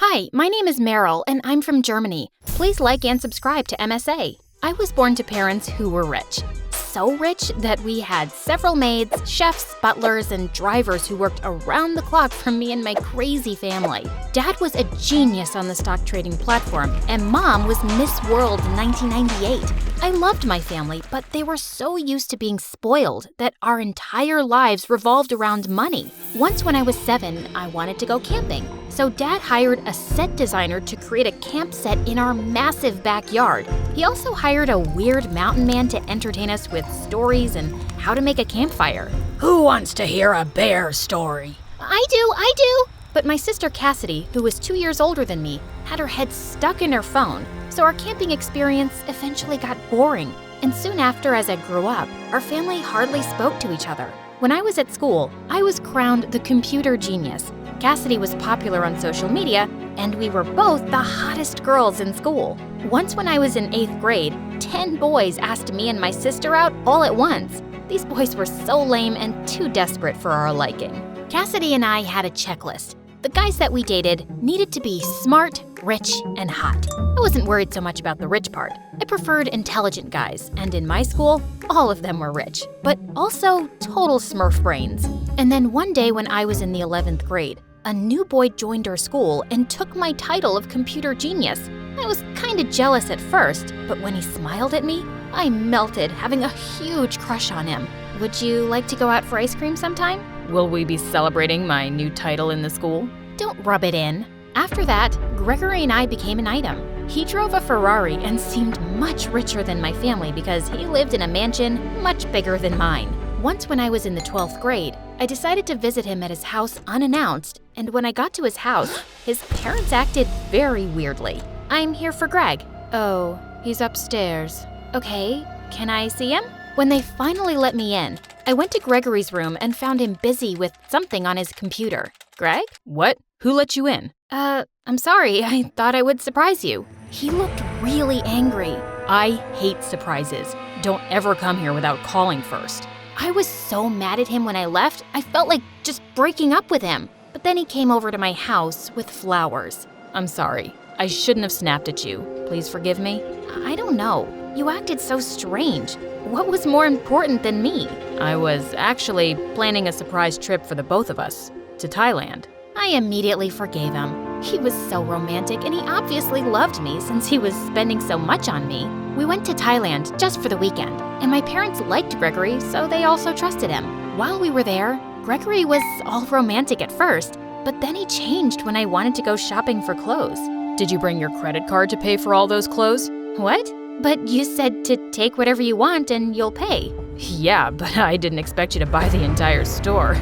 Hi, my name is Meryl, and I'm from Germany. Please like and subscribe to MSA. I was born to parents who were rich. So rich that we had several maids, chefs, butlers, and drivers who worked around the clock for me and my crazy family. Dad was a genius on the stock trading platform, and Mom was Miss World in 1998. I loved my family, but they were so used to being spoiled that our entire lives revolved around money. Once when I was 7, I wanted to go camping. So Dad hired a set designer to create a camp set in our massive backyard. He also hired a weird mountain man to entertain us with stories and how to make a campfire. Who wants to hear a bear story? I do! But my sister Cassidy, who was 2 years older than me, had her head stuck in her phone, so our camping experience eventually got boring. And soon after, as I grew up, our family hardly spoke to each other. When I was at school, I was crowned the computer genius. Cassidy was popular on social media, and we were both the hottest girls in school. Once when I was in 8th grade, 10 boys asked me and my sister out all at once. These boys were so lame and too desperate for our liking. Cassidy and I had a checklist. The guys that we dated needed to be smart, rich, and hot. I wasn't worried so much about the rich part. I preferred intelligent guys, and in my school, all of them were rich, but also total smurf brains. And then one day when I was in the 11th grade, a new boy joined our school and took my title of computer genius. I was kinda jealous at first, but when he smiled at me, I melted, having a huge crush on him. Would you like to go out for ice cream sometime? Will we be celebrating my new title in the school? Don't rub it in. After that, Gregory and I became an item. He drove a Ferrari and seemed much richer than my family because he lived in a mansion much bigger than mine. Once when I was in the 12th grade, I decided to visit him at his house unannounced, and when I got to his house, his parents acted very weirdly. I'm here for Greg. Oh, he's upstairs. Okay, can I see him? When they finally let me in, I went to Gregory's room and found him busy with something on his computer. Greg? What? Who let you in? I'm sorry, I thought I would surprise you. He looked really angry. I hate surprises. Don't ever come here without calling first. I was so mad at him when I left, I felt like just breaking up with him. But then he came over to my house with flowers. I'm sorry. I shouldn't have snapped at you. Please forgive me. I don't know. You acted so strange. What was more important than me? I was actually planning a surprise trip for the both of us to Thailand. I immediately forgave him. He was so romantic, and he obviously loved me since he was spending so much on me. We went to Thailand just for the weekend, and my parents liked Gregory, so they also trusted him. While we were there, Gregory was all romantic at first, but then he changed when I wanted to go shopping for clothes. Did you bring your credit card to pay for all those clothes? What? But you said to take whatever you want and you'll pay. Yeah, but I didn't expect you to buy the entire store.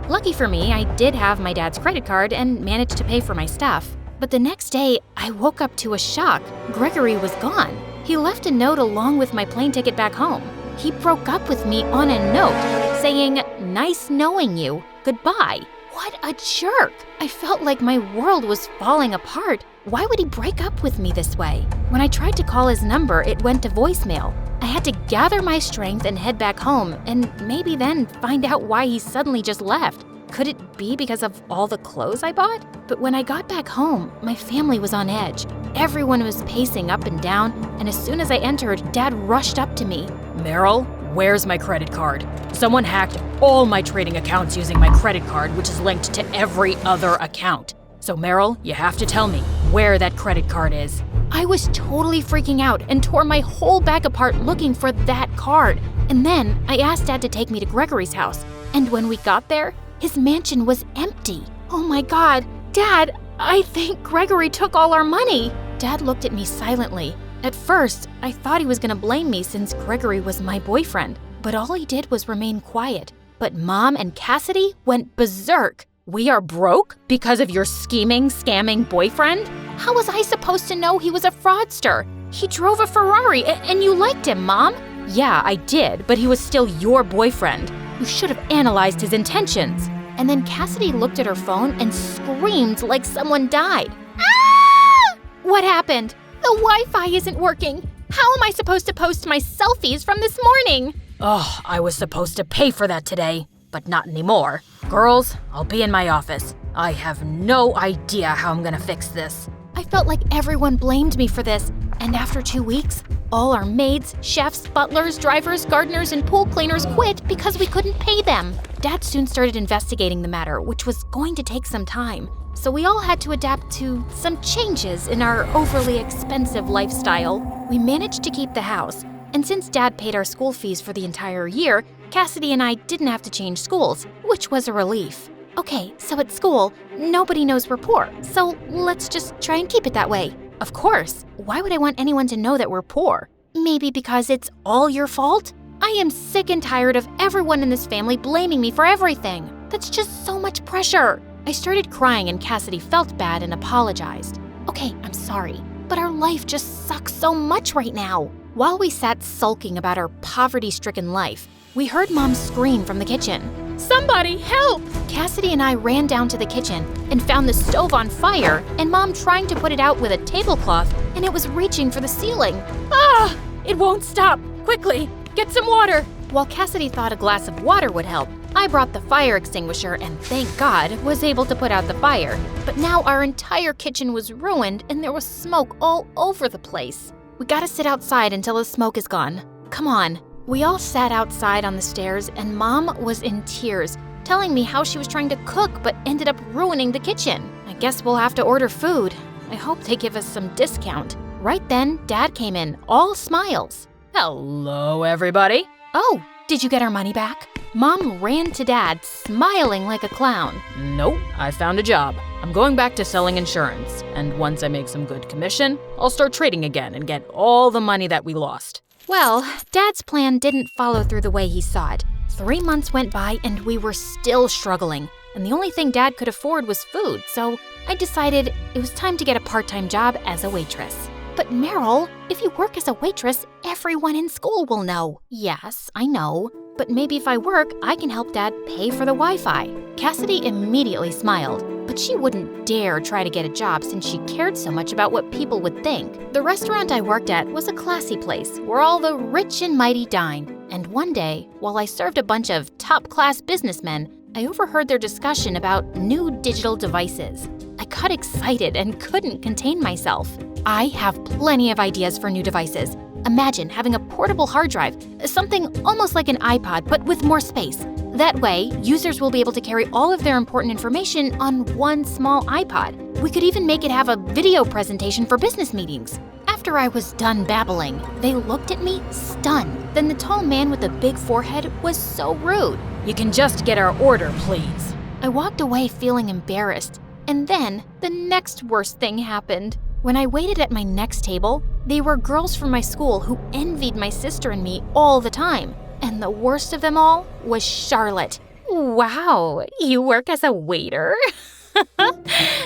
Lucky for me, I did have my dad's credit card and managed to pay for my stuff. But the next day, I woke up to a shock. Gregory was gone. He left a note along with my plane ticket back home. He broke up with me on a note, saying, "Nice knowing you, goodbye." What a jerk! I felt like my world was falling apart. Why would he break up with me this way? When I tried to call his number, it went to voicemail. I had to gather my strength and head back home, and maybe then find out why he suddenly just left. Could it be because of all the clothes I bought? But when I got back home, my family was on edge. Everyone was pacing up and down, and as soon as I entered, Dad rushed up to me. Meryl, where's my credit card? Someone hacked all my trading accounts using my credit card, which is linked to every other account. So Meryl, you have to tell me where that credit card is. I was totally freaking out and tore my whole back apart looking for that card. And then I asked Dad to take me to Gregory's house. And when we got there, his mansion was empty. Oh my God, Dad, I think Gregory took all our money. Dad looked at me silently. At first, I thought he was gonna blame me since Gregory was my boyfriend. But all he did was remain quiet. But Mom and Cassidy went berserk. We are broke because of your scheming, scamming boyfriend? How was I supposed to know he was a fraudster? He drove a Ferrari and you liked him, Mom. Yeah, I did, but he was still your boyfriend. You should have analyzed his intentions. And then Cassidy looked at her phone and screamed like someone died. Ah! What happened? The Wi-Fi isn't working. How am I supposed to post my selfies from this morning? Oh, I was supposed to pay for that today, but not anymore. Girls, I'll be in my office. I have no idea how I'm gonna fix this. I felt like everyone blamed me for this, and after 2 weeks, all our maids, chefs, butlers, drivers, gardeners, and pool cleaners quit because we couldn't pay them. Dad soon started investigating the matter, which was going to take some time. So we all had to adapt to some changes in our overly expensive lifestyle. We managed to keep the house, and since Dad paid our school fees for the entire year, Cassidy and I didn't have to change schools, which was a relief. Okay, so at school, nobody knows we're poor, so let's just try and keep it that way. Of course, why would I want anyone to know that we're poor? Maybe because it's all your fault? I am sick and tired of everyone in this family blaming me for everything. That's just so much pressure. I started crying and Cassidy felt bad and apologized. Okay, I'm sorry, but our life just sucks so much right now. While we sat sulking about our poverty-stricken life, we heard Mom scream from the kitchen. Somebody help! Cassidy and I ran down to the kitchen and found the stove on fire and Mom trying to put it out with a tablecloth, and it was reaching for the ceiling. Ah! It won't stop! Quickly, get some water! While Cassidy thought a glass of water would help, I brought the fire extinguisher and thank God was able to put out the fire. But now our entire kitchen was ruined and there was smoke all over the place. We gotta sit outside until the smoke is gone. Come on. We all sat outside on the stairs and Mom was in tears, telling me how she was trying to cook but ended up ruining the kitchen. I guess we'll have to order food. I hope they give us some discount. Right then, Dad came in, all smiles. Hello, everybody. Oh, did you get our money back? Mom ran to Dad, smiling like a clown. Nope, I found a job. I'm going back to selling insurance, and once I make some good commission, I'll start trading again and get all the money that we lost. Well, Dad's plan didn't follow through the way he saw it. 3 months went by and we were still struggling, and the only thing Dad could afford was food, so I decided it was time to get a part-time job as a waitress. But Meryl, if you work as a waitress, everyone in school will know. Yes, I know. But maybe if I work, I can help Dad pay for the Wi-Fi. Cassidy immediately smiled, but she wouldn't dare try to get a job since she cared so much about what people would think. The restaurant I worked at was a classy place where all the rich and mighty dined. And one day, while I served a bunch of top-class businessmen, I overheard their discussion about new digital devices. I got excited and couldn't contain myself. I have plenty of ideas for new devices. Imagine having a portable hard drive, something almost like an iPod but with more space. That way, users will be able to carry all of their important information on one small iPod. We could even make it have a video presentation for business meetings. After I was done babbling, they looked at me stunned. Then the tall man with the big forehead was so rude. You can just get our order, please. I walked away feeling embarrassed. And then, the next worst thing happened. When I waited at my next table, they were girls from my school who envied my sister and me all the time. And the worst of them all was Charlotte. Wow, you work as a waiter?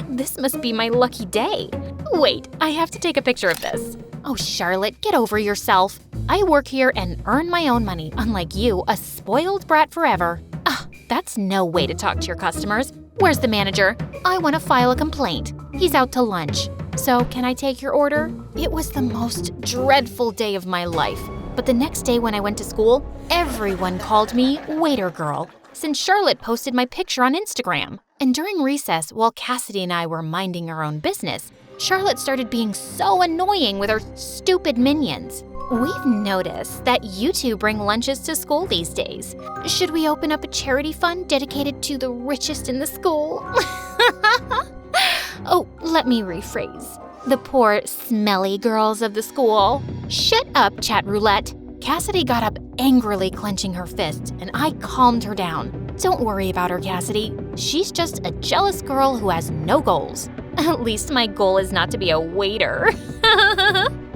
This must be my lucky day. Wait, I have to take a picture of this. Oh, Charlotte, get over yourself. I work here and earn my own money, unlike you, a spoiled brat forever. That's no way to talk to your customers. Where's the manager? I want to file a complaint. He's out to lunch. So, can I take your order? It was the most dreadful day of my life. But the next day when I went to school, everyone called me Waiter Girl, since Charlotte posted my picture on Instagram. And during recess, while Cassidy and I were minding our own business, Charlotte started being so annoying with her stupid minions. We've noticed that you two bring lunches to school these days. Should we open up a charity fund dedicated to the richest in the school? Oh, let me rephrase. The poor, smelly girls of the school. Shut up, Chat Roulette. Cassidy got up angrily clenching her fist, and I calmed her down. Don't worry about her, Cassidy. She's just a jealous girl who has no goals. At least my goal is not to be a waiter.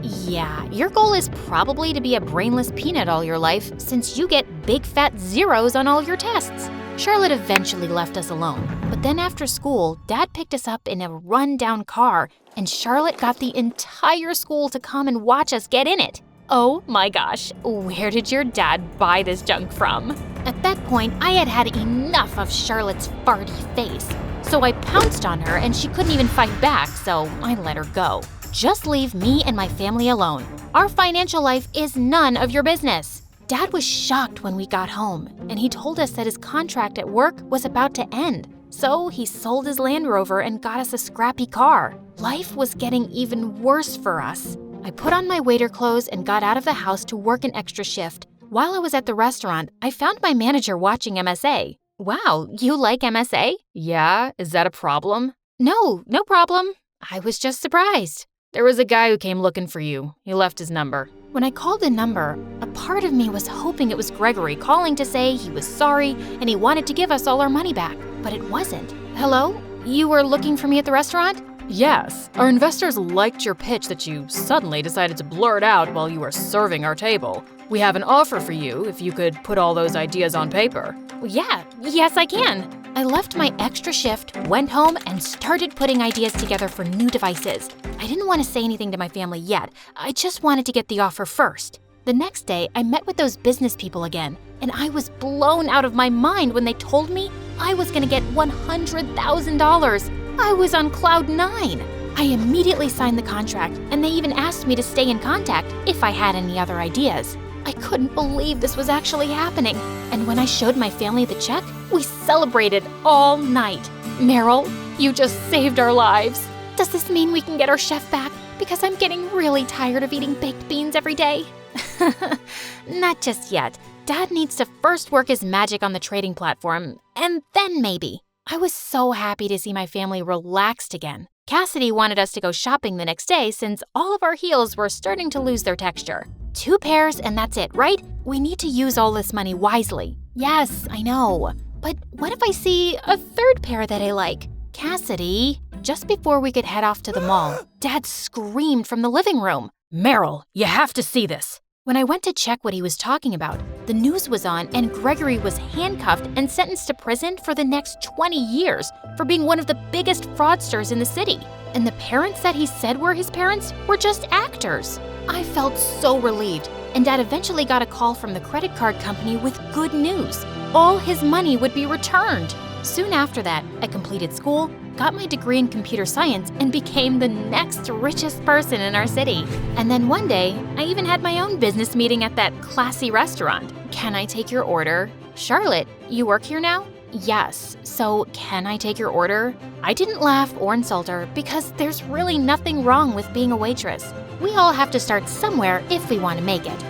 Yeah, your goal is probably to be a brainless peanut all your life since you get big fat zeros on all your tests. Charlotte eventually left us alone, but then after school, Dad picked us up in a run-down car, and Charlotte got the entire school to come and watch us get in it. Oh my gosh, where did your dad buy this junk from? At that point, I had had enough of Charlotte's farty face. So I pounced on her and she couldn't even fight back, so I let her go. Just leave me and my family alone. Our financial life is none of your business. Dad was shocked when we got home, and he told us that his contract at work was about to end. So he sold his Land Rover and got us a scrappy car. Life was getting even worse for us. I put on my waiter clothes and got out of the house to work an extra shift. While I was at the restaurant, I found my manager watching MSA. Wow, you like MSA? Yeah, is that a problem? No problem. I was just surprised. There was a guy who came looking for you. He left his number. When I called the number, a part of me was hoping it was Gregory calling to say he was sorry and he wanted to give us all our money back, but it wasn't. Hello? You were looking for me at the restaurant? Yes, our investors liked your pitch that you suddenly decided to blurt out while you were serving our table. We have an offer for you if you could put all those ideas on paper. Yes, I can. I left my extra shift, went home, and started putting ideas together for new devices. I didn't want to say anything to my family yet. I just wanted to get the offer first. The next day, I met with those business people again, and I was blown out of my mind when they told me I was going to get $100,000. I was on cloud 9. I immediately signed the contract, and they even asked me to stay in contact if I had any other ideas. I couldn't believe this was actually happening. And when I showed my family the check, we celebrated all night. Meryl, you just saved our lives. Does this mean we can get our chef back? Because I'm getting really tired of eating baked beans every day. Not just yet. Dad needs to first work his magic on the trading platform, and then maybe. I was so happy to see my family relaxed again. Cassidy wanted us to go shopping the next day since all of our heels were starting to lose their texture. 2 pairs and that's it, right? We need to use all this money wisely. Yes, I know. But what if I see a 3rd pair that I like? Cassidy, just before we could head off to the mall, Dad screamed from the living room. Meryl, you have to see this. When I went to check what he was talking about, the news was on and Gregory was handcuffed and sentenced to prison for the next 20 years for being one of the biggest fraudsters in the city. And the parents that he said were his parents were just actors. I felt so relieved, and Dad eventually got a call from the credit card company with good news. All his money would be returned. Soon after that, I completed school, got my degree in computer science, and became the next richest person in our city. And then one day, I even had my own business meeting at that classy restaurant. Can I take your order? Charlotte, you work here now? Yes, so can I take your order? I didn't laugh or insult her because there's really nothing wrong with being a waitress. We all have to start somewhere if we want to make it.